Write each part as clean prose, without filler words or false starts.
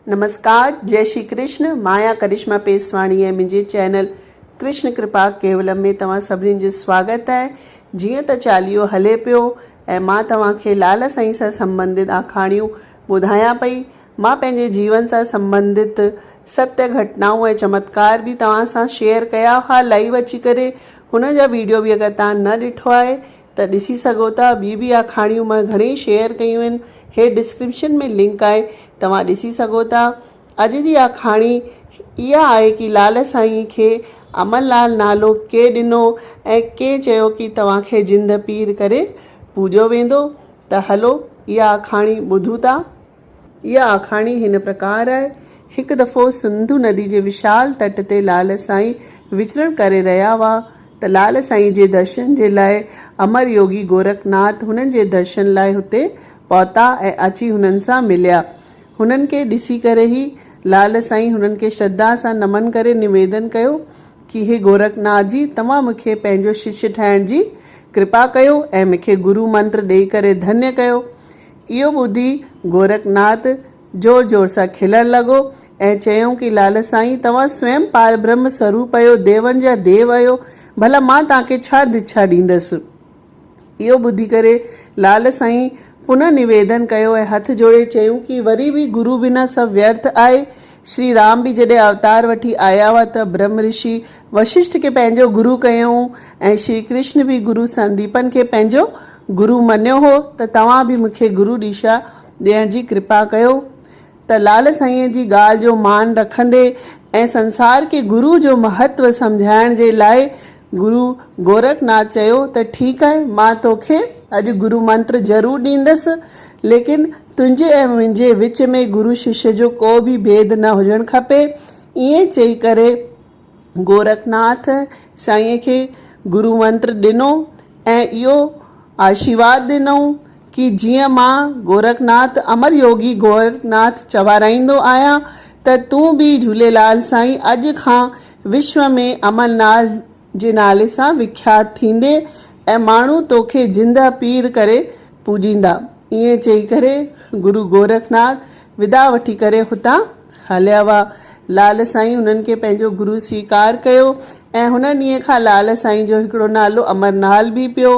नमस्कार, जय श्री कृष्ण। माया करिश्मा पेसवाणी ऐं मुंहिंजे चैनल कृष्ण कृपा केवलम में तव्हां सभिनीनि जो स्वागत आहे। जीअं त चालीहो हले पियो ऐं मां तव्हांखे लाल साईं सां संबंधित आखाणियूं ॿुधायां पई। मां पंहिंजे जीवन सां संबंधित सत्य घटनाऊं ऐं चमत्कार बि तव्हां सां शेयर कया हुआ लाइव अची करे। हुन जा वीडियो बि अगरि तव्हां न ॾिठो आहे त ॾिसी सघो था। ॿी बि आखाणियूं मां घणेई शेयर कयूं आहिनि, हेठि डिस्क्रिप्शन में लिंक आहे, तव्हां ॾिसी सघो था। अॼु जी आखाणी इहा आहे कि लाल साईं खे अमरलाल नालो के ॾिनो ऐं के चयो कि तव्हांखे जिंद पीर करे पूॼियो वेंदो। त हलो इहा आखाणी ॿुधूं था। इहा आखाणी हिन प्रकार आहे। हिकु दफ़ो सिंधु नदी जे विशाल तट ते लाल साईं विचरण करे रहिया हुआ त लाल साईं जे दर्शन जे लाइ अमर योगी गोरखनाथ हुननि जे दर्शन लाइ हुते पहुता ऐं अची हुननि सां मिलिया। हुननि खे ॾिसी करे ई लाल साईं हुननि खे श्रद्धा सां नमन करे निवेदन कयो कि हे गोरखनाथ जी, तव्हां मूंखे पंहिंजो शिष्य ठाहिण जी कृपा कयो ऐं मूंखे गुरु मंत्र ॾेई करे धन्य कयो। इहो ॿुधी गोरखनाथ जोर जोर सां खिलण लॻो ऐं चयऊं कि लाल साईं, तव्हां स्वयं पार ब्रह्म स्वरूप आहियो, देवनि जा देव आहियो, भला मां तव्हांखे छा दीक्षा ॾींदसि। इहो ॿुधी करे लाल साईं पुनः निवेदन कयो ऐं हथ जोड़े चयूं कि वरी बि गुरु बिना सभु व्यर्थ आहे। श्री राम बि जॾहिं अवतार वठी आया हुआ त ब्रह्म ऋषि वशिष्ठ खे पंहिंजो गुरु कयऊं ऐं श्री कृष्ण बि गुरु संदीपन खे पंहिंजो गुरु मञियो हो त तव्हां बि मूंखे गुरु दीक्षा ॾियण जी कृपा कयो। त लाल साईं जी ॻाल्हि जो मान रखंदे ऐं संसार खे गुरु जो महत्व सम्झाइण जे लाइ गुरु गोरखनाथ चयो त ठीकु आहे, मां तोखे अॼु गुरु मंत्र ज़रूरु ॾींदसि, लेकिन तुंहिंजे ऐं मुंहिंजे विच में गुरु शिष्य जो को बि भेद न हुजणु खपे। ईअं चई करे गोरखनाथ साईं खे गुरु मंत्र ॾिनो ऐं इहो आशीर्वाद ॾिनऊं कि जीअं मां गोरखनाथ अमर योगी गोरखनाथ चवाराईंदो आहियां त तूं बि झूलेलाल साईं अॼु खां विश्व में अमरनाथ जे नाले सां विख्यात थींदे ऐं माण्हू तोखे जिंद पीर करे पूॼींदा। ईअं चई करे गुरु गोरखनाथ विदा वठी करे हुतां हलिया हुआ। लाल साईं हुननि खे पंहिंजो गुरु स्वीकार कयो ऐं हुन ॾींहं खां लाल साईं जो हिकिड़ो नालो अमरनाल बि पियो।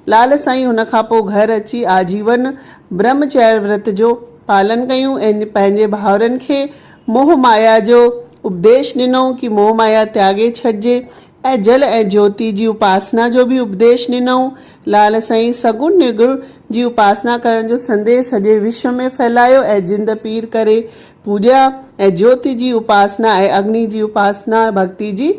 लाल साईं हुन खां पोइ घर अची आजीवन ब्रह्मचर्य व्रत जो पालन कयूं ऐं पंहिंजे भाउरनि खे मोह माया जो उपदेश ॾिनो कि मोह माया त्यागे छॾिजे ऐं जल ऐं ज्योति जी उपासना जो बि उपदेश ॾिनऊं। लाल साईं सगुण निर्गुण जी उपासना करण जो संदेश सॼे विश्व में फैलायो ऐं जिंद पीर करे पूॼा ऐं ज्योति जी उपासना ऐं अग्नि जी उपासना भक्ति जी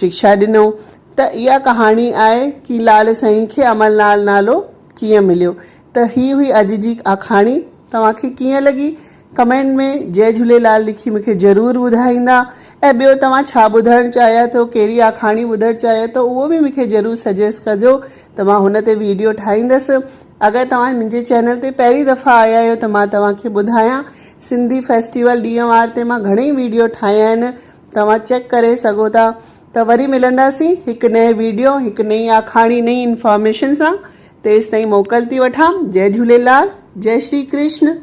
शिक्षा ॾिनऊं। त इहा कहाणी आहे कि लाल साईं खे अमरलाल नालो कीअं मिलियो। त ही हुई अॼु जी आखाणी। तव्हांखे कीअं लॻी कमेंट में जय झूलेलाल लिखी मूंखे ज़रूरु ॿुधाईंदा। ऐं ॿियो तव्हां छा ॿुधणु चाहियो थो, कहिड़ी आखाणी ॿुधणु चाहियो थो, उहो बि मूंखे ज़रूरु सजेस्ट कजो त मां हुन ते वीडियो ठाहींदसि। अगरि तव्हां मुंहिंजे चैनल ते पहिरीं दफ़ा आया आहियो त मां तव्हांखे ॿुधायां, सिंधी फेस्टिवल ॾींहं वार ते मां घणेई वीडियो ठाहिया आहिनि, तव्हां चेक करे सघो था। त वरी मिलंदासीं हिकु नए वीडियो, हिकु नई आखाणी, नई इंफॉर्मेशन सां। तेसि ताईं मोकल थी वठां। जय झूलेलाल, जय श्री कृष्ण।